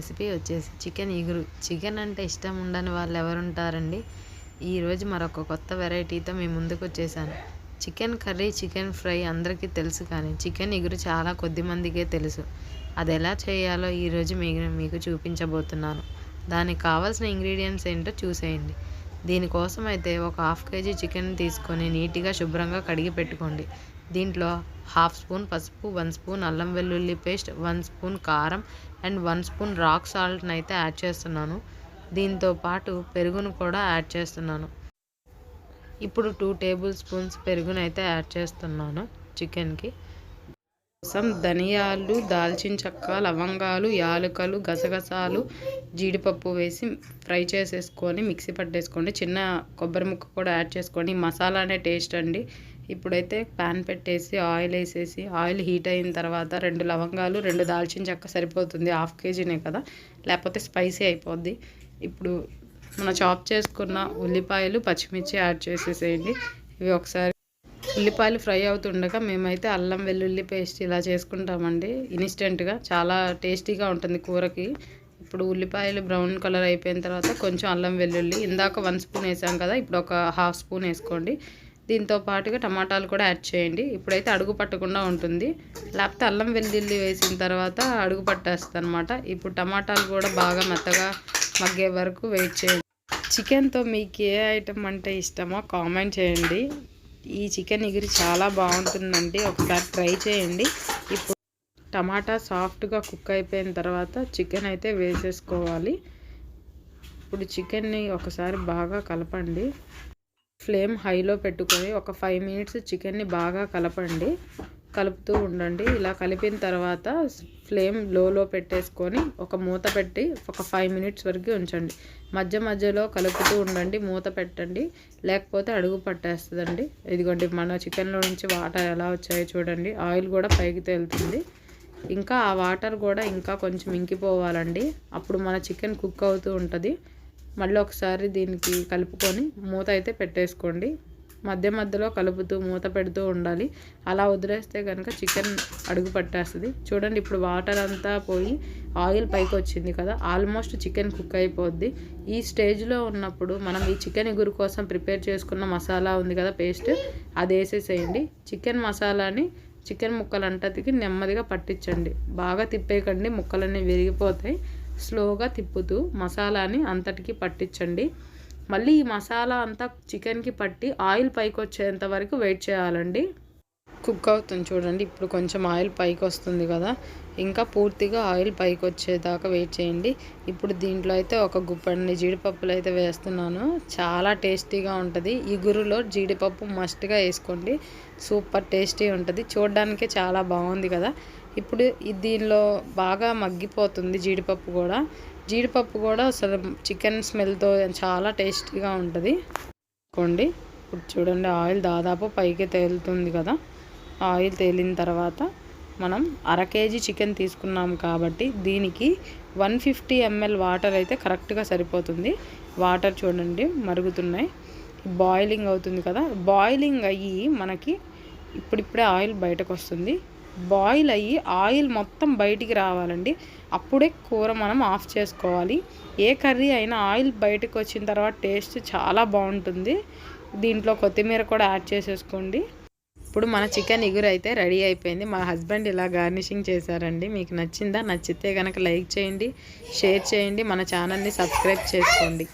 Recipe వచ్చేసి chicken ఇగురు. Chicken అంటే ఇష్టం ఉండని వాళ్ళు ఎవరుంటారండి. ఈరోజు మరొక కొత్త వెరైటీతో మీ ముందుకు వచ్చేసాను. చికెన్ కర్రీ, చికెన్ ఫ్రై అందరికీ తెలుసు, కానీ చికెన్ ఇగురు చాలా కొద్ది మందికే తెలుసు. అది ఎలా చేయాలో ఈరోజు మీకు చూపించబోతున్నాను. దానికి కావాల్సిన ఇంగ్రీడియంట్స్ ఏంటో చూసేయండి. దీనికోసం అయితే ఒక 1/2 kg చికెన్ తీసుకొని నీట్గా శుభ్రంగా కడిగి పెట్టుకోండి. దీంట్లో 1/2 స్పూన్ పసుపు, 1 స్పూన్ అల్లం వెల్లుల్లి పేస్ట్, 1 స్పూన్ కారం అండ్ 1 స్పూన్ రాక్ సాల్ట్ని అయితే యాడ్ చేస్తున్నాను. దీంతో పాటు పెరుగును కూడా యాడ్ చేస్తున్నాను. ఇప్పుడు 2 టేబుల్ స్పూన్స్ పెరుగును అయితే యాడ్ చేస్తున్నాను చికెన్కి. కోసం ధనియాలు, దాల్చిన చెక్క, లవంగాలు, యాలకులు, గసగసాలు, జీడిపప్పు వేసి ఫ్రై చేసేసుకొని మిక్సీ పట్టేసుకోండి. చిన్న కొబ్బరి ముక్క కూడా యాడ్ చేసుకోండి. మసాలానే టేస్ట్ అండి. ఇప్పుడైతే ప్యాన్ పెట్టేసి ఆయిల్ వేసేసి, ఆయిల్ హీట్ అయిన తర్వాత 2 లవంగాలు, 2 దాల్చిన చెక్క సరిపోతుంది. 1/2 kgనే కదా, లేకపోతే స్పైసీ అయిపోద్ది. ఇప్పుడు మనం చాప్ చేసుకున్న ఉల్లిపాయలు, పచ్చిమిర్చి యాడ్ చేసేసేయండి. ఇవి ఒకసారి ఉల్లిపాయలు ఫ్రై అవుతుండగా మేమైతే అల్లం వెల్లుల్లి పేస్ట్ ఇలా చేసుకుంటామండి ఇన్స్టెంట్గా. చాలా టేస్టీగా ఉంటుంది కూరకి. ఇప్పుడు ఉల్లిపాయలు బ్రౌన్ కలర్ అయిపోయిన తర్వాత కొంచెం అల్లం వెల్లుల్లి, ఇందాక 1 స్పూన్ వేసాం కదా, ఇప్పుడు ఒక 1/2 స్పూన్ వేసుకోండి. దీంతో పాటుగా టమాటాలు కూడా యాడ్ చేయండి. ఇప్పుడైతే అడుగు పట్టకుండా ఉంటుంది, లేకపోతే అల్లం వెల్లుల్లి వేసిన తర్వాత అడుగు పట్టేస్తుంది అనమాట. ఇప్పుడు టమాటాలు కూడా బాగా మెత్తగా మగ్గే వరకు వెయిట్ చేయండి. చికెన్తో మీకు ఏ ఐటమ్ అంటే ఇష్టమో కామెంట్ చేయండి. ఈ చికెన్ ఇగురు చాలా బాగుంటుందండి, ఒకసారి ట్రై చేయండి. ఇప్పుడు టమాటా సాఫ్ట్గా కుక్ అయిపోయిన తర్వాత చికెన్ అయితే వేసేసుకోవాలి. ఇప్పుడు చికెన్ని ఒకసారి బాగా కలపండి. ఫ్లేమ్ హైలో పెట్టుకొని ఒక 5 మినిట్స్ చికెన్ని బాగా కలపండి. కలుపుతూ ఉండండి. ఇలా కలిపిన తర్వాత ఫ్లేమ్ లోలో పెట్టేసుకొని ఒక మూత పెట్టి ఒక 5 మినిట్స్ వరకు ఉంచండి. మధ్య మధ్యలో కలుపుతూ ఉండండి, మూత పెట్టండి, లేకపోతే అడుగు పట్టేస్తుందండి. ఇదిగోండి మన చికెన్లో నుంచి వాటర్ ఎలా వచ్చాయో చూడండి. ఆయిల్ కూడా పైకి తేలుతుంది. ఇంకా ఆ వాటర్ కూడా ఇంకా కొంచెం ఇంకిపోవాలండి. అప్పుడు మన చికెన్ కుక్ అవుతూ ఉంటుంది. మళ్ళీ ఒకసారి దీనికి కలుపుకొని మూత అయితే పెట్టేసుకోండి. మధ్య మధ్యలో కలుపుతూ మూత పెడుతూ ఉండాలి. అలా వదిలేస్తే కనుక చికెన్ అడుగు పట్టేస్తుంది. చూడండి, ఇప్పుడు వాటర్ అంతా పోయి ఆయిల్ పైకి వచ్చింది కదా, ఆల్మోస్ట్ చికెన్ కుక్ అయిపోద్ది. ఈ స్టేజ్లో ఉన్నప్పుడు మనం ఈ చికెన్ ఇగురు కోసం ప్రిపేర్ చేసుకున్న మసాలా ఉంది కదా, పేస్ట్, అది వేసేసేయండి. చికెన్ మసాలాని చికెన్ ముక్కలంటదికి నెమ్మదిగా పట్టించండి. బాగా తిప్పేయకండి, ముక్కలన్నీ విరిగిపోతాయి. స్లోగా తిప్పుతూ మసాలాని అంతటికి పట్టించండి. మళ్ళీ ఈ మసాలా అంతా చికెన్కి పట్టి ఆయిల్ పైకి వచ్చేంత వరకు వెయిట్ చేయాలండి. కుక్ అవుతుంది చూడండి. ఇప్పుడు కొంచెం ఆయిల్ పైకి వస్తుంది కదా, ఇంకా పూర్తిగా ఆయిల్ పైకి వచ్చేదాకా వెయిట్ చేయండి. ఇప్పుడు దీంట్లో అయితే ఒక గుప్పెడిని జీడిపప్పులు అయితే వేస్తున్నాను. చాలా టేస్టీగా ఉంటుంది. ఇగురులో జీడిపప్పు మస్ట్గా వేసుకోండి, సూపర్ టేస్టీ ఉంటుంది. చూడడానికే చాలా బాగుంది కదా. ఇప్పుడు దీనిలో బాగా మగ్గిపోతుంది జీడిపప్పు కూడా అసలు చికెన్ స్మెల్తో చాలా టేస్టీగా ఉంటుంది అనుకోండి. ఇప్పుడు చూడండి, ఆయిల్ దాదాపు పైకి తేలుతుంది కదా. ఆయిల్ తేలిన తర్వాత మనం 1/2 kg చికెన్ తీసుకున్నాం కాబట్టి దీనికి 150 ml వాటర్ అయితే కరెక్ట్గా సరిపోతుంది. వాటర్ చూడండి మరుగుతున్నాయి, బాయిలింగ్ అవుతుంది కదా. బాయిలింగ్ అయ్యి మనకి ఇప్పుడిప్పుడే ఆయిల్ బయటకు వస్తుంది. బాయిల్ అయ్యి ఆయిల్ మొత్తం బయటికి రావాలండి. అప్పుడే కూర మనం ఆఫ్ చేసుకోవాలి. ఏ కర్రీ అయినా ఆయిల్ బయటకు వచ్చిన తర్వాత టేస్ట్ చాలా బాగుంటుంది. దీంట్లో కొత్తిమీర కూడా యాడ్ చేసేసుకోండి. ఇప్పుడు మన చికెన్ ఇగురు అయితే రెడీ అయిపోయింది. మా హస్బెండ్ ఇలా గార్నిషింగ్ చేశారండి. మీకు నచ్చిందా? నచ్చితే కనుక లైక్ చేయండి, షేర్ చేయండి, మన ఛానల్ని సబ్స్క్రైబ్ చేసుకోండి.